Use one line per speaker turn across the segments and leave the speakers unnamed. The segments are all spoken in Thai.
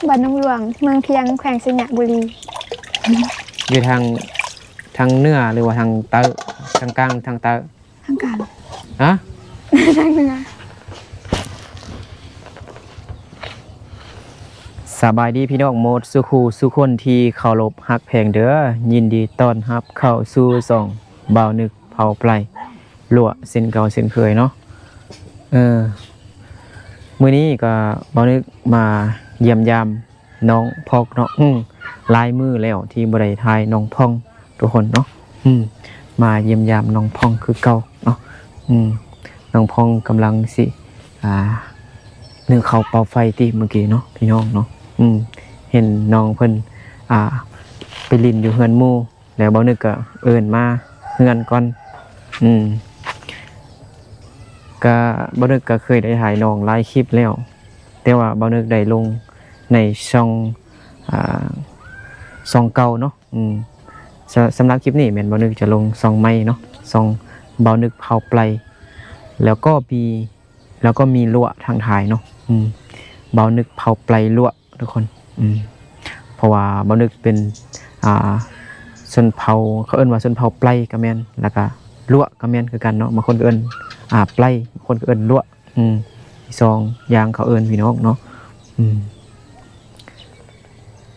บ้านหนองหลวงเมืองเพียงแขวงสยบุรี
อยู่ทางเหนือหรือว่าทางใต้ทางกลางทางใต้
ทางการ
ฮะ
ทางเหนือ
สบายดีพี่น้องโมดสุขูสุคนที่เคารพฮักแพงเด้อยินดีต้อนรับเข้าสู่ส่องบ่าวนึกเผาไพรลั่วเส้นเก่าเส้นเคยเนาะมื้อนี้ก็บ่าวนึกมาเยี่ยมยามน้องพอกเนาะลายมือแล้วที่บ่ได้ทายน้องพ่องทุกคนเนาะมาเยี่ยมยามน้องพ่องคือเก่าเนาะน้องพ่องกำลังสินึ่งข้าวเป่าไฟที่เมื่อกี้เนาะพี่น้องเนาะเห็นน้องเพิ่นไปลินอยู่เฮือนหมู่แล้วบ่นึกก็เอิ้นมาเฮือนก่อนก็บ่นึกก็เคยได้ถ่ายน้องหลายคลิปแล้วแต่ว่าบ่นึกได้ลงในช่องเก่าเนาะสำหรับคลิปนี้แม่นบ่นึกจะลงช่องใหม่เนาะช่องบ่นึกเผาไพรแล้วก็มีลั่วทางถ่ายเนาะบ่นึกเผาไพรลั่วทุกคนเพราะว่าบ่นึกเป็นชนเผ่าเขาเอิ้นว่าชนเผ่าไพรก็แม่นแล้วก็ลั่วก็แม่นคือกันเนาะบางคนก็เอิ้นไพรบางคนก็เอิ้นลั่วสองอย่างเขาเอิ้นพี่น้องเนาะ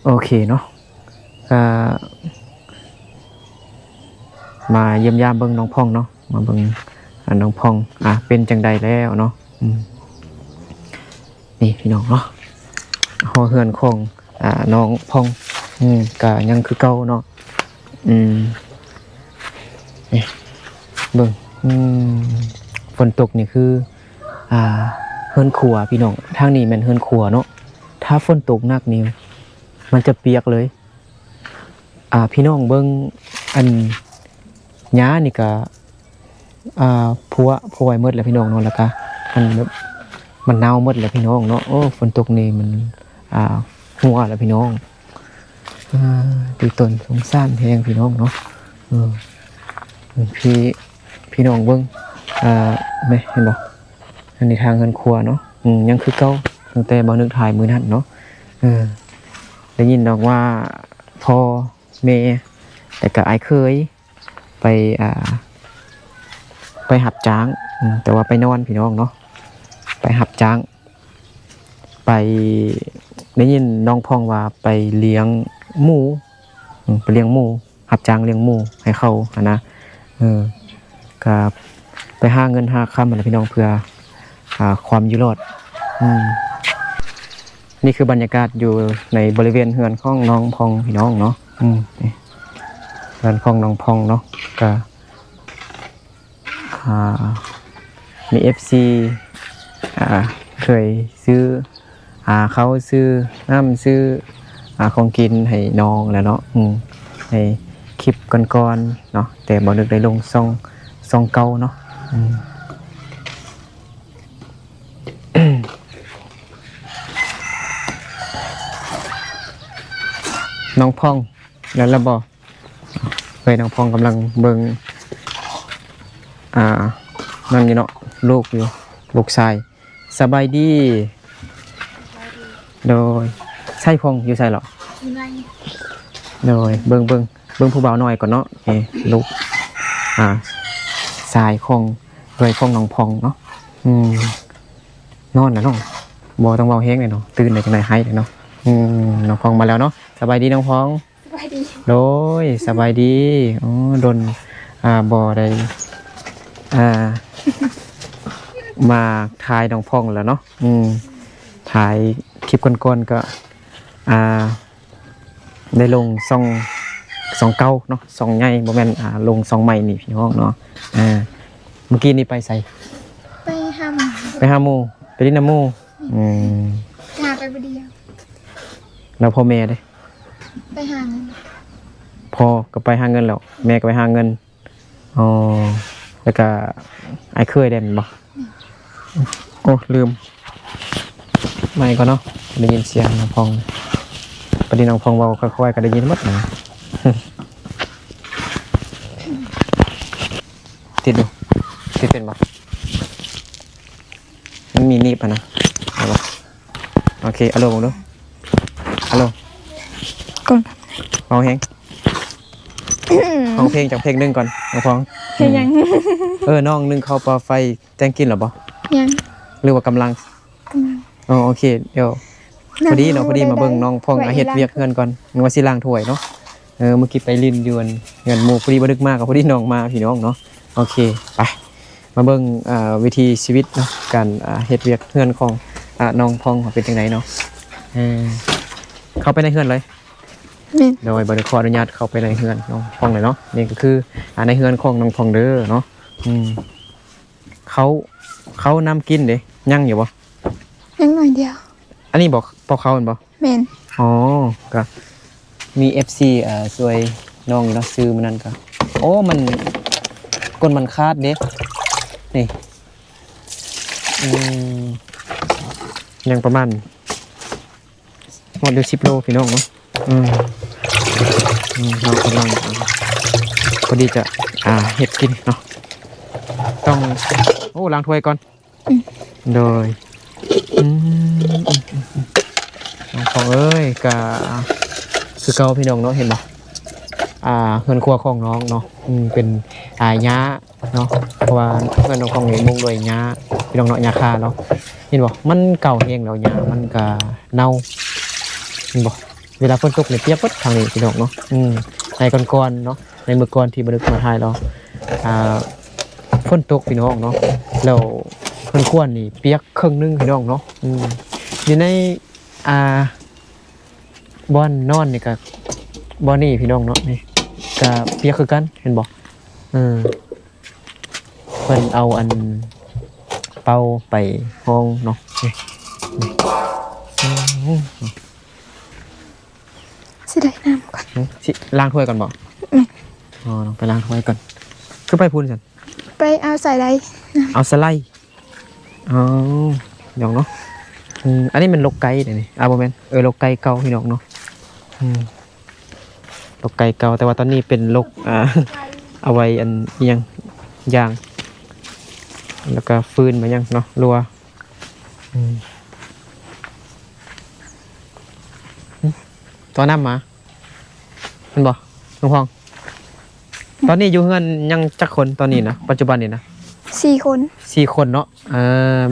โอเคเนาะมาเยี่ยมยามเบิ่งน้องพ่องเนาะมาเบิ่งน้องพ่องเป็นจังใดแล้วเนาะนี่พี่น้องเนาะหอเฮือนของน้องพ่องก็ยังคือเก่าเนาะนี่เบิ่งฝนตกนี่คือเฮือนครัวพี่น้องทางนี้แม่นเฮือนครัวเนาะถ้าฝนตกหนักนี่มันจะเปียกเลยพี่น้องเบิ่งอันหญ้านี่ก็พัวไว้หมดแล้วพี่น้องเนาะแล้วก็มันเน่าหมดแล้วพี่น้องเนาะโอ้ฝนตกนี่มันหัวแล้วพี่น้องตีต้นสงสารแพงพี่น้องเนาะพี่น้องเบิ่งไม่เห็นบ่อันนี้ทางเงินครัวเนาะยังคือเก่าตั้งแต่บ่นึกถ่ายมื้อนั้นเนาะได้ยินดอกว่าพ่อแม่แต่ก็อายเคยไปหับจ้างแต่ว่าไปนอนพี่น้องเนาะไปหับจ้างไปได้ยินน้องพ่องว่าไปเลี้ยงหมูไปเลี้ยงหมูหับจ้างเลี้ยงหมูให้เขานะก็ไปหาเงินหาค่ำอะไรพี่น้องเพื่อความอยู่รอดนี่คือบรรยากาศอยู่ในบริเวณเฮือนของน้องพองพี่น้องเนาะเฮือนของน้องพองเนาะก็มี FC เคยซื้อเขาซื้อน้ำซื้อของกินให้น้องแล้วเนาะในคลิปก่อนๆเนาะแต่บ่นึกได้ลงซองเก่าเนาะน้องพองแล้วละบ่น้องพองกำลังเบิ่งนั่นอยู่เนาะลูกอยู่ลูกชายสบายดีโดยใช่พงอยู่ใช่หรอโดยเบิ่งผู้บ่าวหน่อยก่อนเนาะลูกชายคงเลยคงน้องพองเนาะนอนนะน้องบ่ต้องเบาแห้งเลยเนาะตื่นในจังไหนให้เนาะน้องพองมาแล้วเนาะสบายดีน้องพองสบายดีโดยสบายดีโดนบ่ได้มาถ่ายน้องพองแล้วเนาะถ่ายคลิปก่อนๆก็ได้ลงซองเก่าเนาะซองใหญ่บ่แม่นลงซองใหม่นี่พี่น้องเนาะเมื่อกี้นี่ไปใส่
ไปหา
หมู่ไปดินน้ำหมู่
ไปบ่เดียว
แล้วพ่อแม่เด้
ไปหาเงิน
พ่อก็ไปหาเงินแล้วแม่ก็ไปหาเงินแล้วก็ไอ้เคยได้มั้ยบ่โอ้ลืมไม่ก่อนเนาะได้ยินเสียงน้องพองประเด็นน้องพองเบาค่อยๆก็ได้ยินหมดนะติดเป็นบ่มันมีนิบนะเอาบ่โอเคเอาลงดู ฮัลโหล
ก่อน
เอาเพลงเอาเพลงจากเพลงหนึงก่อนเอาพอง
เฮ็ดยัง
น้องนึงเข้าปลาไฟแจ้งกินหรอบ่
ยัง
หรือว่ากำลังอ๋อโอเคเดี๋ยวพอดีมาเบิ่งน้องพองเฮ็ดเวียกเฮือนก่อนนึกว่าสิล้างถ้วยเนาะเมื่อกี้ไปลินยวนเงินหมู่พอดีบ่ดึกมากกับพอดีน้องมาพี่น้องเนาะโอเคไปมาเบิ่งวิธีชีวิตเนาะการเฮ็ดเวียกเฮือนของน้องพองเป็นจังไดเนาะเข้าไปในเฮือนเลย
แม่น
โดยบริขออนุญาตเข้าไปในเฮือนน้องพองเลยเนาะนี่ก็คือในเฮือนของน้องพองเด้อเนาะเขานำกินเด้ยังอยู่บ่
ยังหน่อยเดียว
อันนี้บอกพอเขาเป็นบ่
แม่น
อ๋อก็มี FC ช่วยน้องอยู่เนาะซื้อมันนั่นก็โอ้มันก้นมันคาดเด้นี่ยังประมาณหมดเดือน10 โลพี่น้องเนาะเรากำลังพอดีจะเห็ดกินเนาะต้องล้างถ้วยก่อนโดยน้องของเอ้ยกะคือเก่าพี่น้องเนาะเห็นบ่เงินครัวของน้องเนาะเป็นหญ้าเนาะเพราะว่าเงินน้องของนี่มุงด้วยหญ้าพี่น้องเนาะหญ้าคาเนาะเห็นบ่มันเก่าแห้งแล้วหญ้ามันก็เน่าเห็นบ่เวลาฝนตกเนี่ยเปียกหมดทางนี้พี่น้องเนาะในก่อนๆเนาะในมื้อก่อนที่บ่ได้มาถ่ายเราฝนตกพี่น้องเนาะแล้วเพิ่นควรนี่เปียกครึ่งนึงพี่น้องเนาะอยู่ในบ่อนนอนนี่ก็บ่นี่พี่น้องเนาะนี่ก็เปียกคือกันเห็นบ่เพิ่นเอาอันเป่าไปห้องเนาะนี่
สิได้น้ำก่อน
สิล้างถ้วยก่อนบ่ลองไปล้างถ้วยก่อนคือไปพูนซั่น
ไปเอาใส่ใด
เอาสไลด์หยองเนาะอันนี้มันลกไก่เดี๋ยวนี้บ่แม่นลกไก่เก่าพี่น้องเนาะลกไก่เก่าแต่ว่าตอนนี้เป็นลกเอาไว้อันยังยางแล้วก็ฟืนมายังเนาะรัวตัวน้ำมามันบ่ลุงพองตอนนี้อยู่เฮือนยังจักคนตอนนี้นะปัจจุบันนี่นะ
4 คน
4 คนเนาะ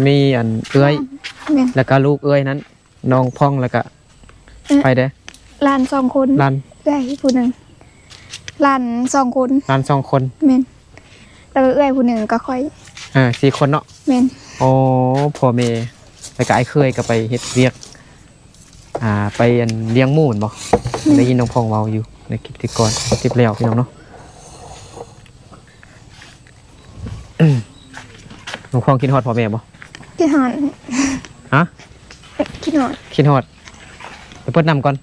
มีอันเอ้ย
แม่น
แล้วก็ลูกเอ้ยนั้นน้องพ่องแล้วก็ไปเด้
หลาน2 คน
หลาน
เอื้อยผู้หนึงหลาน2 คน
หลาน2 คน
แม่นแล้วก็เอื้อยผู้หนึงก็ค่อย
4 คนเนาะ
แม่น
โอ้พ่อแม่แล้วก็ไอ้เคยก็ไปเฮ็ดเวียกไปอันเลี้ยงหมูนบ่ได้ยินน้องพ่องเว้าอยู่ในคลิปที่ก่อนคลิปแล้วพี่น้องเนาะน้องพ่องคิดฮอดพ่อแม่บ่
คิดฮอด
ฮะ
คิดฮอด
คิดฮอดไปเปิดน้ำก่อน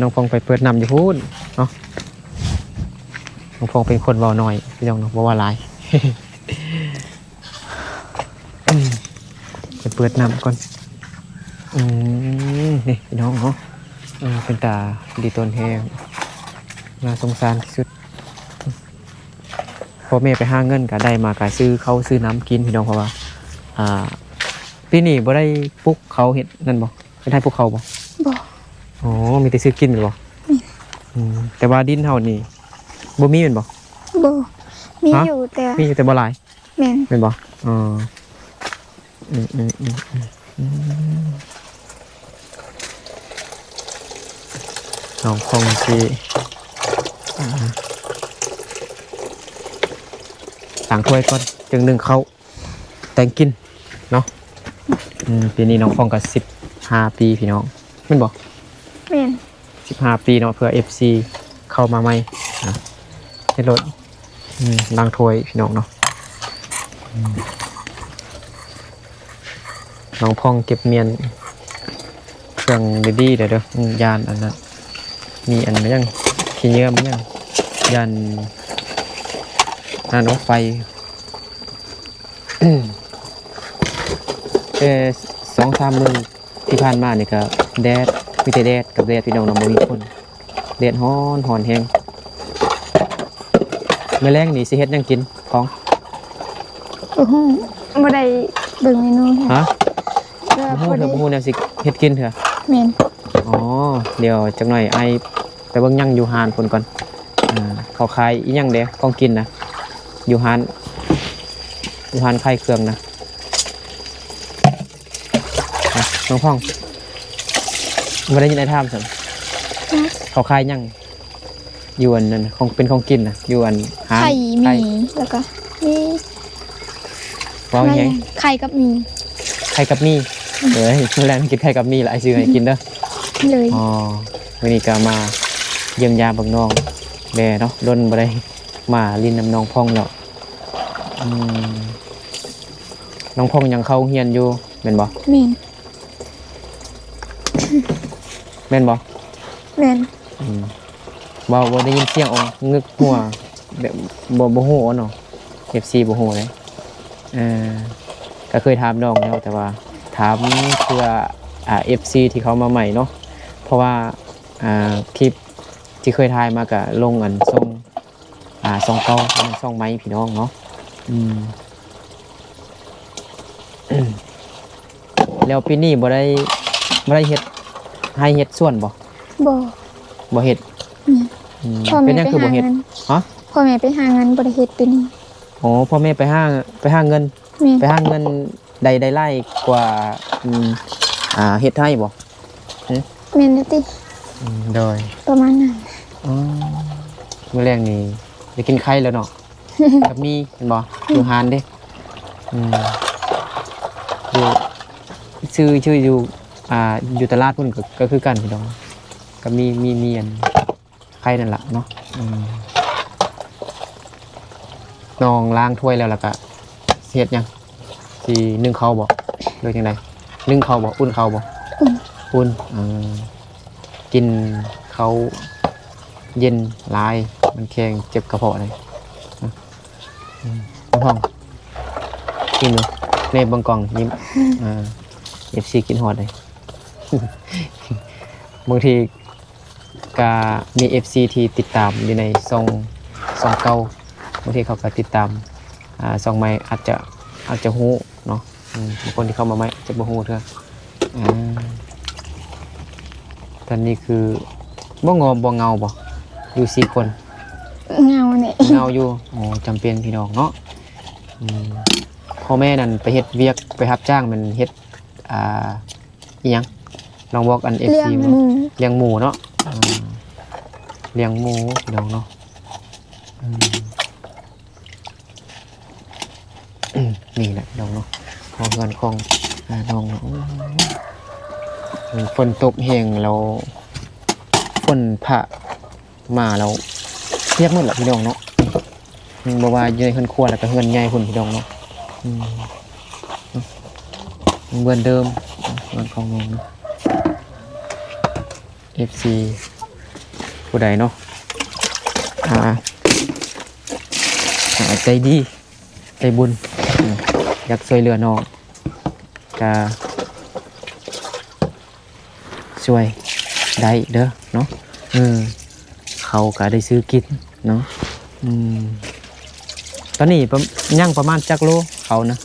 น้องพงไปเปิดน้ำอยู่พูนเนาะน้องพงเป็นคนเว้าน้อยพี่น้องเนาะบ่ว่าหลาย ไปเปิดน้ำก่อนนี่พี่น้องเนาะเป็นตาดีต้นแห้งน่าสงสารที่สุดพ่อแม่ไปหาเงินก็ได้มาก็ซื้อเขาซื้อน้ำกินพี่น้องเพราะว่าปีนี้บ่ได้ปลุกเขาเฮ็ดนั่นบ่ไม่ได้ปลุกเขาบ่
บ่
อ๋อมีแต่ซื้อกินแม่นบ่แต่ว่าดินเฮานี่บ่มีแม่นบ่
บ่มีอยู่แต่
มีอยู่แต่บ่หลาย
แม่น
แม่นบ่น้องคงสิล้างถ้วยก่อนจึงนึ่งข้าวแต่งกินเนาะปีนี้น้องคงก็15 ปีพี่น้องแม่นบ่
แม่น
15 ปีเนาะเพื่อ FC เข้ามาใหม่เฮ็ดรถล้างถ้วยพี่น้องเนาะน้องพองเก็บเมียนเครื่องดีๆเด้อยานอันนั้นมีอันยังขี้เยื่อมันยังยานรถไฟ2-3 มื้อที่ผ่านมานี่ก็แดดมีแต่แดดกับแดดพี่น้องเนาะบ่มีคนแดดร้อนแฮงมื้อแลงนี่สิเฮ็ดหยังกินของ
โอ้โหบ่ได้เบิ่งเมนู
ฮะ
ก็
บ่
บ่ได้
ฮู้แนวสิเฮ็ดกินเถอะ
แม่น
อ๋อเดี๋ยวจักหน่อยไอไปเบิ่งยังอยู่หานพุ่นก่อนเขาขายอีหยังเด้ของกินนะอยู่หานขายเครื่องนะน้องพ่องบ่ได้ยินไอ้ถามซั่นเขาขายหยังอยู่อันนั้นของเป็นของกินนะอยู่อันหาน
ไข่มีแล้วก็มี
ว้าวยังไง
ไข่กับมี
ไข่กับมีเฮ้ยมื้อแรกกินไข่กับมีละไอ้ซื้อให้กินเด้อ
เลย
อ๋อวันนี้ก็มาเยี่ยมยามบักน้องแม่เนาะดนบ่ได้มาลินน้ำน้องพ่องแล้วน้องพ่องยังเข้าเฮียนอยู่แม่นบ่
แม่น
แม่นบ่
แม่น
บ่ได้ยินเสียงอ๋องึกหัวแบบบ่ฮู้เนาะ FC บ่ฮู้เลยก็เคยถามน้องแล้วแต่ว่าถามเพื่อFC ที่เขามาใหม่เนาะเพราะว่าคลิปที่เคยถ่ายมาก็ลงอันส่องเก่าส่องไม้พี่น้องเนาะแล้วปีนี้บ่ได้เฮ็ดให้เฮ็ดส่วนบ่
บ่
บ่เฮ็ด
พ่อ
เป็
แม่
นหยัง
ไป
คือบ่
หา
เฮ็ด
เงิน
ฮะ
พ่อแม่ไปหางานบ่ได้เฮ็ดปีนี้
อ๋อพ่อแม่ไปหาเงิน
แม่น
ไปหาเงินได้ไล่กว่าเฮ็ดให้บ่
แม่นติ
โดย
ประมาณนั้น
อ๋อมื้อแรกนี่ได้กินไข่แล้วเนาะ กับมีเห็นบ่อยู่หานเด้อยู่ชื่ออยู่อยู่ตลาดพุ่นก็คือกันพี่น้องก็มีอันไข่นั่นล่ะเนาะน้องล้างถ้วยแล้วก็เฮ็ดหยังสินึ่งข้าวบ่หรือจังไดนึ่งข้าวบ่อุ่นข้าวบ่อุ่นกินข้าวเย็นหลายมันแข็งเจ็บกระเพาะเลยห้องกินอยู่ในบางกล่องยิ้มFC กินฮอดเลย บางทีก็มี FC ที่ติดตามอยู่ในซองเก่าบางทีเขาก็ติดตามซองใหม่อาจจะฮู้เนาะบางคนที่เข้ามาใหม่จะบ่ฮู้เท่าตอนนี้คือบ่งอบ่เงาบ่อยู่4คน
เงาเนี่ย
เงาอยู่อ๋อจำเป็นพี่น้องเนาะพ่อแม่นั่นไปเฮ็ดเวียกไปรับจ้างมันเฮ็ดอีหยังน้องบอกอัน FC
เลี้ยงหมู
เลี้ยงหมูเนาะเลี้ยงหมูพี่น้องเนาะนี่แหละน้องเนาะของเงินของน้องเนาะฝนตกแห้งแล้วฝนผ่ามาแล้วเปียกหมดแหละพี่น้องเนาะบ่ว่าอยู่ในเฮือนครัวแล้วก็เฮือนใหญ่พุ่นพี่น้องเนาะเหมือนเดิมเงินของน้องเนาะ FC ผู้ใดเนาะใจดีใจบุญอยากช่วยเหลือน้องก็ช่วยได้เด้อเนาะเขาก็ได้ซื้อกินเนาะตอนนี้ย่างประมาณจักโลเขานะ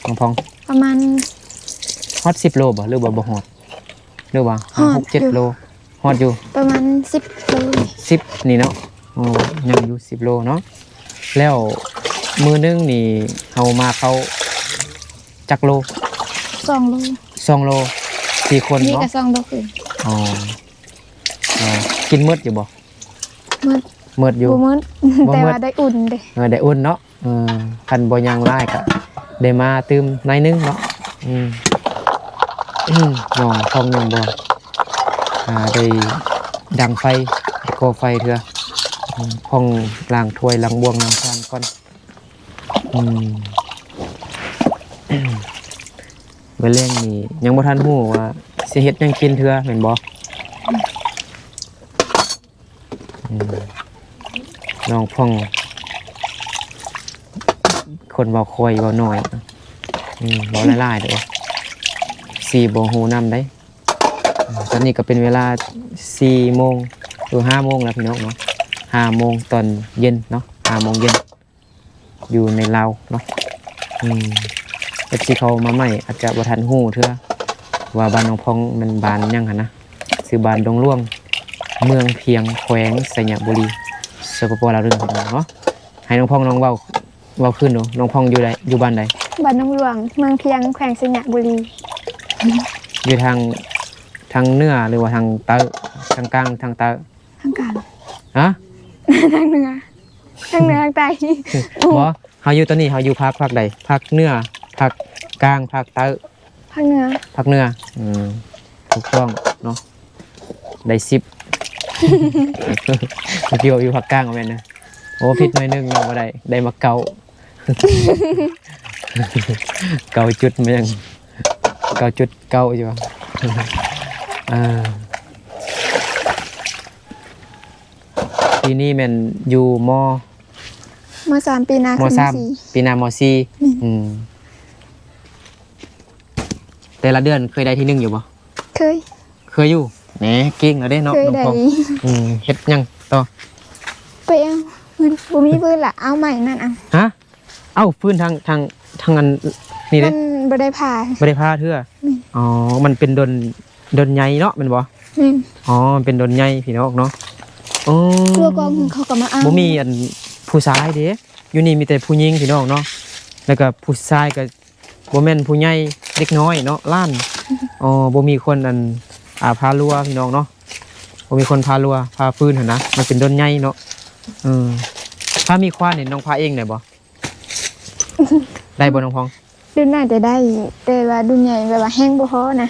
น้องพอง
ประมาณ
ฮอด10 โลบ่หรือบ่ฮอดหรือว่า
ฮอด
6-7 โลฮอดอยู่
ประมาณ10 โล
10นี่เนาะยังอยู่10 โลเนาะแล้วมือนึงนี่เอามาเขาจักโล
2 โล
2 โล4 คน
นี่
เนาะ
ก็2 โลคือ
อ๋อกินหมดอยู่บ่
มืด
หมดอยู่
บ่มืด
บ่
แต่
มืด
ว่าได้อุ่นเด้
ได้อุ่นเนาะคันบ่ยางลายก็ได้มาตื่มหน่อยนึงเนาะน้องทองนึงบ่ได้ดังไฟก่อไฟเถื่อห้องล้างถ้วยล้างบวงล้างจานก่อนเมื่อแรงนี่ยังบ่ทันฮู้ว่าสิเฮ็ดหยังกินเถื่อแม่นบ่น้องพ่องคนเว้าค่อยเว้าน้อยเว้าหลายๆเด้อสิบ่ฮู้นำได้ตอนนี้ก็เป็นเวลา4 โมงหรือ5 โมงแล้วพี่น้องเนาะ5 โมงตอนเย็นเนาะ5 โมงเย็นอยู่ในลาวเนาะFC เขามาใหม่อาจจะบ่ทันฮู้เทื่อว่าบ้านน้องพองมันบ้านหยังหั่นนะ ซื้อบ้านดงร่วงเมืองเพียงแขวงสยามบุรีสปปลาวเรื่องพี่น้องเนาะให้น้องพองน้องเว้าขึ้นดูน้องพองอยู่ใดอยู่บ้านใด
บ้านหนองหลวงเมืองเพียงแขวงสยามบุรี
อยู่ทางเหนือหรือว่าทางใต้ทางกลางทางใต้
ทางกลาง
ฮะ
ทางเหนือทางเหนือทางใต้
บ่เฮาอยู่ตอนนี้เฮาอยู่ภาคใดภาคเหนือภาคกลางภาคใต้
ภาคเหนือ
ภาคเหนือถูกต้องเนาะได้10 เมื่อกี้ว่าอยู่ภาคกลางเอาแม่นนะโอ้ผิดหน่อยนึงยังบ่ได้มาเกา เกาจุดมันยังเกาจุดเกาอยู่ ปีนี้แม่นอยู่ม
3 ปีหน้าม ขึ้น
สาม
สี่
ปีหน้ามสี่แต่ละเดือนเคยได้ที่หนึ่งอยู่บ่
เคย
อยู่แหมเก่งแล้วเด้เนาะ
เคย
น้อง
ได้
พองเฮ็ดหยังต่อ
ไปเอามันบ่มีปืนล่ะเอาใหม่นั่นอ่ะ
ฮะเอ้าฟื้นทางอันนี่
มั
เด้
นบ่ได้ผ่า
บ่ได้พาเทื่ออ๋อมันเป็นดนใหญ่เนาะแม่นบ่
แม่น
อ๋อมันเป็นดนใหญ่พี่น้องเนาะอ๋อ
ครัวกองเขาก็มาเอา
บ่มีอันผู้ชายเด้อยู่นี่มีแต่ผู้หญิงพี่น้องเนาะแล้วก็ผู้ชายก็บ่แม่นผู้ใหญ่เด็กน้อยเนาะล้านอ๋อบ่มีคนอันพาลัวพี่น้องเนาะบ่มีคนพาลัวพาฟื้นหั่นนะมันเป็นดนใหญ่เนาะถ้ามีควานนี่น้องพาเองได้บ่ ได้บ่น้องพอง
ดุนน่าจะได้แต่ว่าดุนใหญ่แบบว่าแห้งบ่พอนะ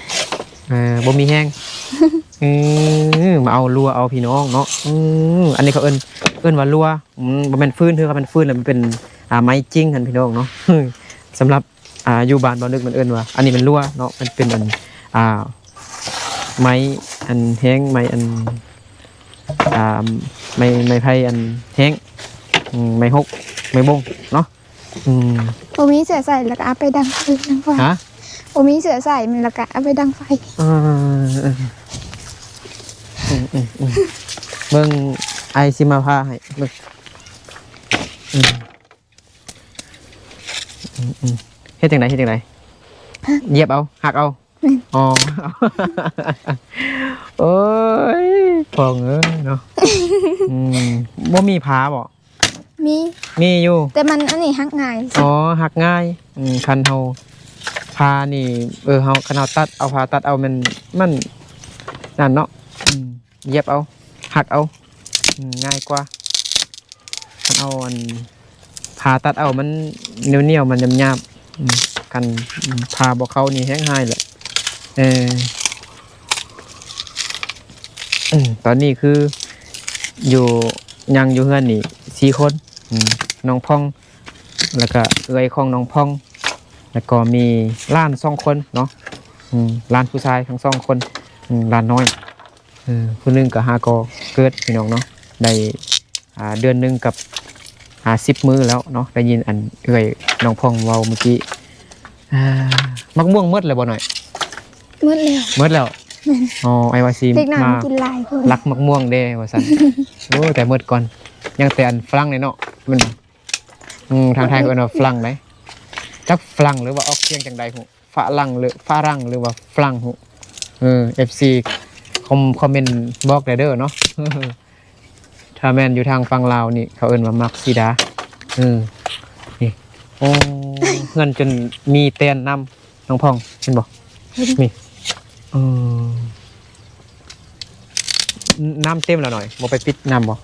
บ่มีแห้ง มาเอาลัวเอาพี่น้องเนาะอันนี้เขาเอิ้นว่าลัวบ่แม่นฟื้นเด้อครับมันฟื้นแล้วมันเป็นไม้จริงหั่นพี่น้องเนาะ สำหรับอยู่บ้านบ่นึกมันเอิ้นว่าอันนี้เป็นลัวเนาะมันเป็นอันไม้อันแห้งไม้อันไม้ไผ่อันแห้งไม้ฮกไม้บงเนาะ
บ่มีเสือใส่แล้วก็เอาไปดังไฟ
ฮะ
บ่มีเสือใส่มันแล้วก็เอาไปดังไฟ
เบิ่งไอซิมาพาให้เบิ่งเฮ็ดจังไดเเหยียบเอาหักเอาอ๋อ โอ้ยพองเอ้ยเนาะบ่มีพาบ่ มีอยู่
แต่มันอันนี้หักง่าย
อ๋อหักง่ายคันเฮาพานี่เฮาคันเฮาตัดเอาพาตัดเอามันนั่นเนาะเหยียบเอาหักเอาง่ายกว่าคันเอาอันพาตัดเอามันเหนียวๆมันหยาบๆกันพาบ่เข้านี่แห้งหายแหละตอนนี้คืออยู่ยังอยู่เฮือนนี่4 คนน้องพ่องแล้วก็เอื้อยของน้องพ่องแล้วก็มีหลาน2 คนเนาะหลานผู้ชายทั้ง2 คนหลานน้อยผู้หนึงก็5 กเกิดพี่น้องเนาะได้เดือนหนึงกับ10 มื้อแล้วเนาะได้ยินอันเอื้อยน้องพ่องเว้าเมื่อกี้มักม่วงหมดแล้วบ่หน่อย
หมดแล้ว
อ๋อไอ้ว่าสิ
เด็กน้อย
มา
กินหลายคน
รักมักม่วงเด้ว่าซั่น โอ้แต่หมดก่อนยังแต่อันฝรั่งเลยเนาะมันทางไทยก็เอิ้นว่าฝรั่งได้จักฝรั่งหรือว่าออกเสียงจังใดฮู้ฝรั่งหรือว่าฝรั่งฮู้FC คอมเมนต์บอกได้เด้อเนาะ ถ้าแม่นอยู่ทางฝั่งลาวนี่เขาเอิ้นว่ามักซิดานี่โอ้เพื่อนจนมีแตนนำน้องพองเห็นบ่นี่น้ำเต็มแล้วหน่อยบ่ไปปิดน้ำบ่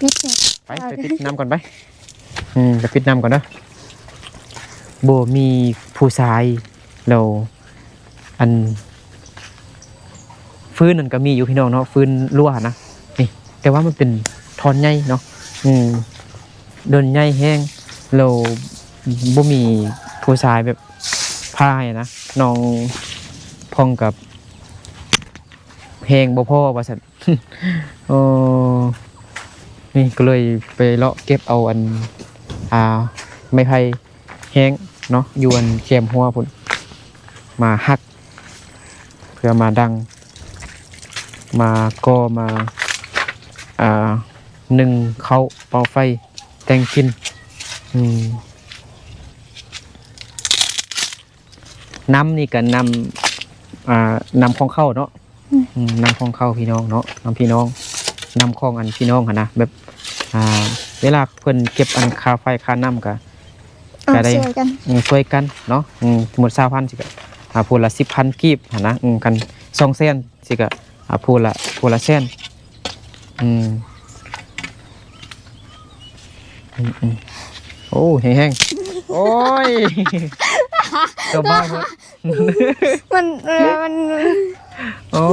ปิดเนี่ย
ไปปิดน้ำก่อนไปไปปิดน้ำก่อนนะบ่มีผู้ชายเราอันฟื้นนั่นก็มีอยู่พี่น้องเนาะฟื้นรั่วนะนี่แต่ว่ามันเป็นทอนใหญ่เนาะโดนใหญ่แห้งเราบ่มีผู้ชายแบบพายนะน้องพองกับแหงบ่พอว่าซั่น นี่ก็เลยไปเลาะเก็บเอาอันไม้ไผ่แห้งเนาะอยู่อันแคมหัวพุ่นมาหักเพื่อมาดังมาก็มานึ่งเขาเป่าไฟแต่งกินน้ำนี่ก็นำของเข้าเนาะ นำของเข้าพี่น้องเนาะนำพี่น้องนำของอันพี่น้องหั่นนะแบบเวลาเพิ่นเก็บอันค่าไฟค่าน้ำก็ได้
ช่วยกัน
ช่วยกันเนาะหมด20,000สิก็พูดละ10,000กีบหั่นนะกัน2แสนสิก็พูดละแสนโอ้แห้งๆโอ้ยตัวบ้าเพิ่น
มัน
โอ้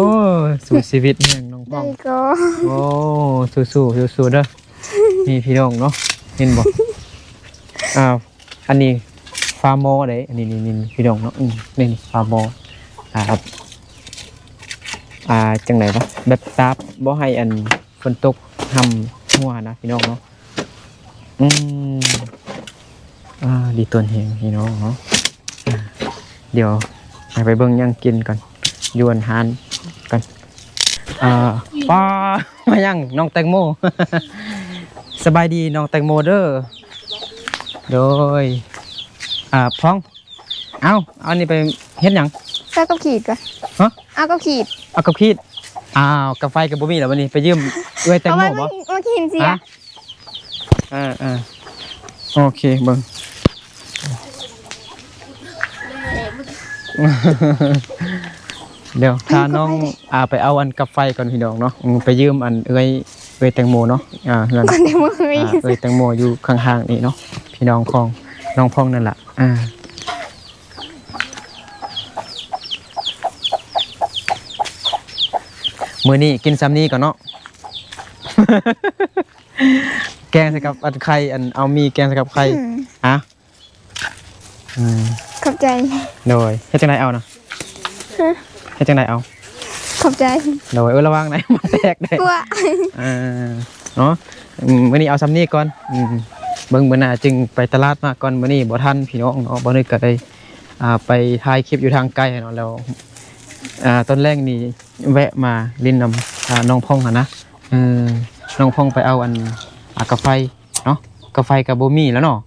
สู่ชีวิตแห่งน้องป้
ได้
อง
ก็
โอ้สู้เด้อนี่พี่น้องเนาะเห็นบ่อันนี้ฟาร์มอเด้อันนี้นี่พี่น้องเนาะนี่ฟาร์มอจังไหนวะแบบตาบบ่ให้อันฝนตกทำหัวนะพี่น้องเนาะดีต้นแหงพี่น้องเนาะเดี๋ยวไปเบิ่งยังกินก่อนยวนหานกันป้ามายังน้องแตงโม สบายดีน้องแตงโมเด้อโดยพ้องเอานี่ไปเฮ็ดหยัง
แล้วก็ขีดก่อน
ฮะ
เอาก็ขีด
เอากับขีดกับไฟกับบ่มีแล้ววันนี้ไปยืมเอ้ยแตง
เอา
โม
ไว้
บ่
มันขีดเสีย
โอเคเบิ่ง เดี๋ยวถ้าน้องไปเอาอันกับไฟก่อนพี่น้องเนาะไปยืมอันเอ้ยแตงโมเนาะเฮือน
คนในมือ
เอ้ยแตงโมอยู่ข้างๆนี่เนาะพี่น้องของน้องพองนั่นแหละมื้อนี้กินซ้ำนี้ก่อนเนาะ แกงใส่กับอันไข่เอามีแกงใส่กับไข่
ขอบใจ
โดยเฮ็ดจังไดเอานะเฮ็ดจังไดเอา
ขอบใจ
โดยระวังไหนมันแตกได้
กลัว
เนาะมื้อนี้เอาซ้ำนี้ก่อนเบิ่งมื้อหน้าจึงไปตลาดมาก่อนมื้อนี้บ่ทันพี่น้องเนาะบ่นึกก็ได้ไปถ่ายคลิปอยู่ทางไกลเนาะแล้วต้นแรกนี่แวะมาลิ้นนำน้องพองนะน้องพองไปเอากาแฟเนาะกาแฟกับบ่มีแล้วเนาะ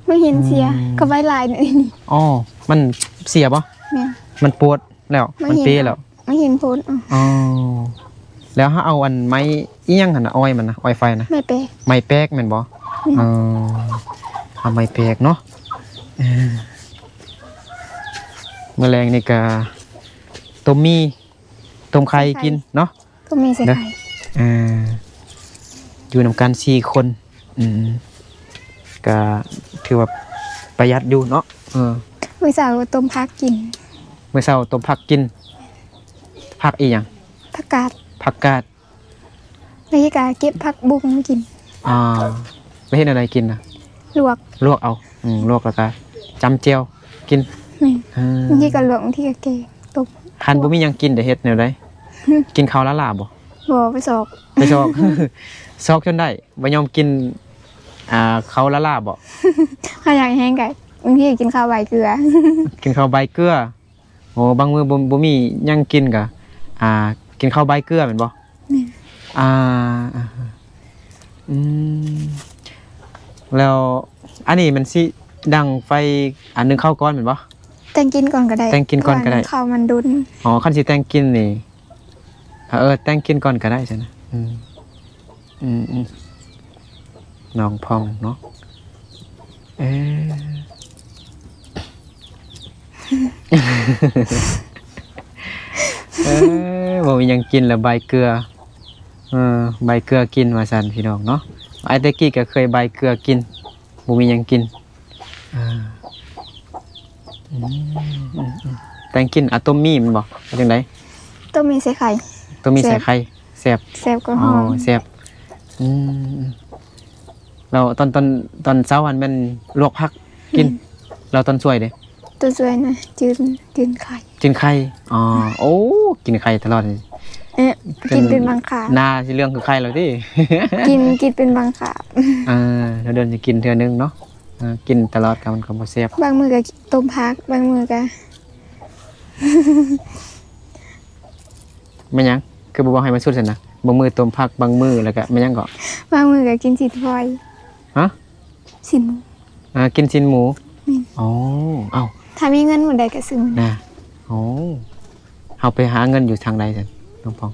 ไม่เห็นเสียก็ไว้ลายนี่
อ๋อมันเสียบ่
เนี่ย
มันปวดแล้วมันเปแล้ว
ไม่เห็นพ้น
อ๋อแล้วถ้าเอาไม้อีหยังหั่นน่ะอ้อยมันนะอ้อยไฟนะ
ไม่เปะ
ไม้แป๊กแม่นบ่เอาไม้แป๊กเนาะแมลงนี่ก็ต้มไข่กินเนาะ
ก็มีใส่ไข่
อยู่นำกัน4คนก็ถือว่าประหยัดอยู่เนาะ
มื้อเช้าต้มผักกิน
มื้อเช้าต้มผักกินผักอีหยัง
ผักกาด
ผักกาด
นาฬิกาเก็บผักบุ้งมากิน
ไปเฮ็ดอะไรกินน่ะ
ลวก
ลวกเอาลวกแล้วก็จำเจียวกิน
บางทีก็ลวกบางทีก็แกงต้ม
คันบ่มีหยังกินเดี๋ยวเฮ็ดแนวใดกินข้าวละลาบ่
บ่ไปสอก
ไปซอก ซอกจนได้บ่ยอมกินข้าวละลาบ่
ถ้าอยากแห้งก็บางทีก็กินข้าวใบเกลือ
กินข้าวใบเกลือโอ้บางมื้อบ่มีหยังกินก็กินข้าวใบเกลือแม่นบ่แล้วอันนี้มันสิดังไฟอันนึงเข้าก้อนแม่นบ่
แต่งกินก่อนก็ได้
แต่งกินก่อนก็ได้
ข้าวมันดุน
คันสิแต่งกินนี่แต่งกินก่อนก็ได้ใช่นะน้องพองเนาะบ่มีหยังกินแล้วใบเกลือใบเกลือกินว่าซั่นพี่น้องเนาะไอ้ตะกี้ก็เคยใบเกลือกินบ่มีหยังกินแต่งกินต้มมีมันบ่จังได๋
ต้มมีใส่ไข่
ต้มมีใส่ไข่แซ่บ
แซ่บก็หอม
แซ่บเราตอนเช้าวันแม่นลวกผักกินเราตอนช่วยเด้
ตัวสวยนะจืนไข่
กินไข่โอ้กินไข่ตลอดเลย
กินเป็นบางขาบ
หน้าสิเรื่องคือไข่แล้วติ
กินเป็นบางขาบ
เราเดินจะกินเทื่อนึงเนาะกินตลอดก็มันก็บ่แซ่บบ
างมือก็ต้มผักบางมือก็
แม่นหยังคือบ่ให้มันสุดซั่นนะบางมื้อต้มผักบางมื้อแล้วก็แม่นหยังก็
บางมือก็กินสินฟอย
ฮะ
สิน
กินชิ้นหมูอ๋อเอ้า
ถ้ามีเงินหมดใดก็ซื้อ
นะโอ้เฮาไปหาเงินอยู่ทางใดซั่นไป น้องพอง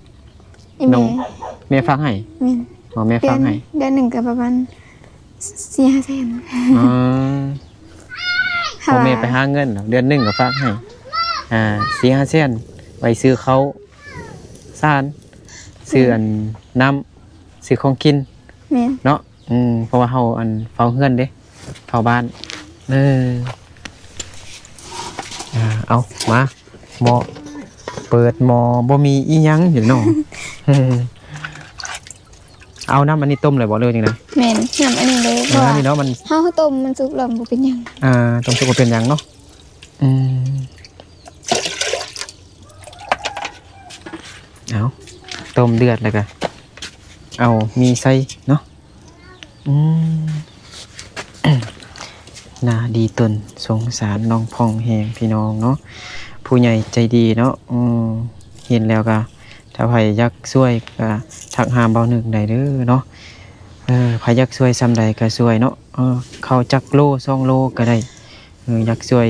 อี
น้
แม่
อง แม่ฟังให้
แม่น
อ๋อแม่ฟังให้
เดือนหนึ่งก็ประมาณ4-5 แสน
อ๋อพอแม่ไปหาเงินเนาะเดือนหนึงก็ฟังให้4-5 แสนไว้ซื้อเขาวสารซื้ออันน้ำซื้อของกิน
แม่น
เนาะเพราะว่าเฮาอันเฝ้าเฮือนเด้เฝ้าบ้านเอามาหมอเปิดหมอบ่มีอีหยังอยู่เนาะ เอาน้ำอันนี้ต้มเลยบ่เลยจังได๋
แม่นน้ำอันนี้เลยเพราะว่า
น้ำนี่เนาะมัน
เฮาต้มมันสุกแล้วบ่เป็นหยัง
ต้มสุกบ่เป็นหยังเนาะเอาต้มเดือดแล้วก็เอามีใส่เนาะน่าดีตนสงสารน้องพองแหงพี่น้องเนาะผู้ใหญ่ใจดีเนาะเห็นแล้วก็ถ้าใครอยากช่วยก็ทักหาเบาหนึ่งได้เด้อเนาะใครอยากช่วยซ้ำใดก็ช่วยเนาะเข้าจักโล2 โลก็ได้อยากช่วย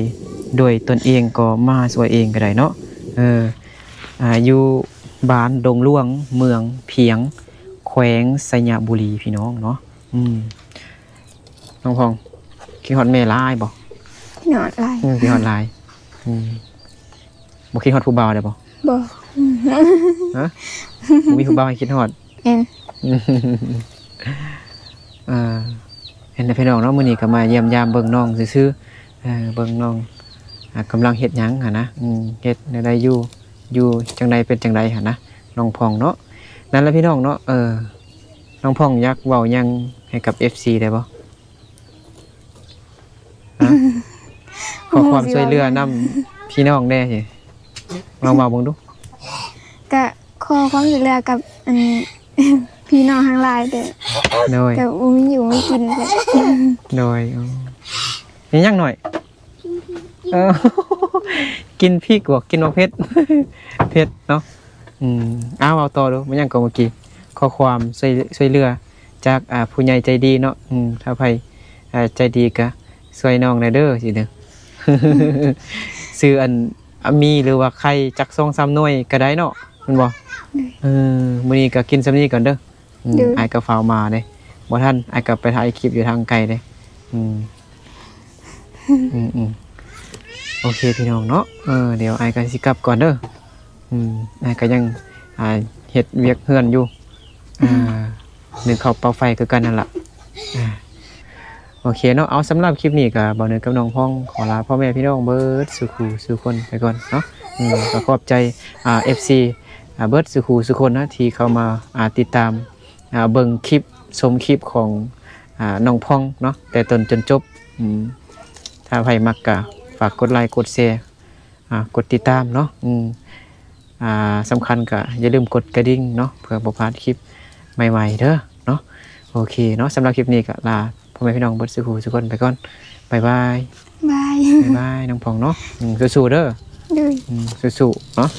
ด้วยตนเองก็มาช่วยเองก็ได้เนาะอยู่บ้านดงหลวงเมืองเพียงแขวงสยบุรีพี่น้องเนาะน้องพองคิดฮอดแม่ลายบ่
นอนหลาย
คิดฮอดลายบ่คิดฮอดผู้บ่าวได้บ่
บ่
ฮะบ่มีผู้บ่าวให้คิดฮอด
แม่น
เห็นพี่น้องเนาะมื้อนี้ก็มาเยี่ยมยามเบิ่งน้องซื่อๆเบิ่งน้องกำลังเฮ็ดหยังหั่นนะเฮ็ดแนวใดอยู่จังใดเป็นจังใดหั่นนะน้องพองเนาะนั่นแหละพี่น้องเนาะน้องพองอยากเว้าหยังให้กับ FC ได้บ่ขอความช่วยเหลือนำพี่น้องแน่สิลองเว้าเบิ่งดู
ก็ขอความช่วยเหลือกับอัน พี่น้องทางหลายเด้อ
โดย
แต่บ่มีอยู่ไม่กินเลย
โดยนี่ยังหน่อยกินพริกบ่กินบ่เผ็ด เผ็ดเนาะเอาต่อดูมันยังก็เมื่อกี้ข้อความช่วยเหลือจากผู้ใหญ่ใจดีเนาะถ้าใครใจดีก็ช่วยน้องได้เด้อสิเด้อ ซื้ออันมีหรือว่าใครจัก2-3 หน่วยก็ได้เนาะแม่นบ่มื้อนี้ก็กินซำนี้ก่อนเด้ออ้ายก็ฟ้าวมาเด้บ่ทันอ้ายก็ไปถ่ายคลิปอยู่ทางไกลเด้โอเคพี่น้องเนาะเดี๋ยวอ้ายก็สิกลับก่อนเด้ออ้ายก็ยังเฮ็ดเวียกเฮือนอยู่นึงเข้าเป่าไฟคือกันนั่นล่ะโอเคเนาะเอาสำหรับคลิปนี้ก็บ่าวเหนือกับน้องพองขอลาพ่อแม่พี่น้องเบิดสุขสุคนไปก่อนเนาะก็ขอบใจFC เบิดสุขสุคนนะที่เข้ามาติดตามเบิ่งคลิปชมคลิปของน้องพองเนาะแต่ต้นจนจบถ้าใครมักก็ฝากกดไลค์กดแชร์กดติดตามเนาะสำคัญก็อย่าลืมกดกระดิ่งเนาะเพื่อบ่พลาดคลิปใหม่ๆเด้อเนาะโอเคเนาะสำหรับคลิปนี้ก็ลาพ่อแม่พี่น้องเบิดสุขสุคนไปก่อนบ๊ายบาย
บาย
บ๊ายบายน้องพองเนาะสู้ๆเด้อ
ด้วย
สู้ๆเนาะ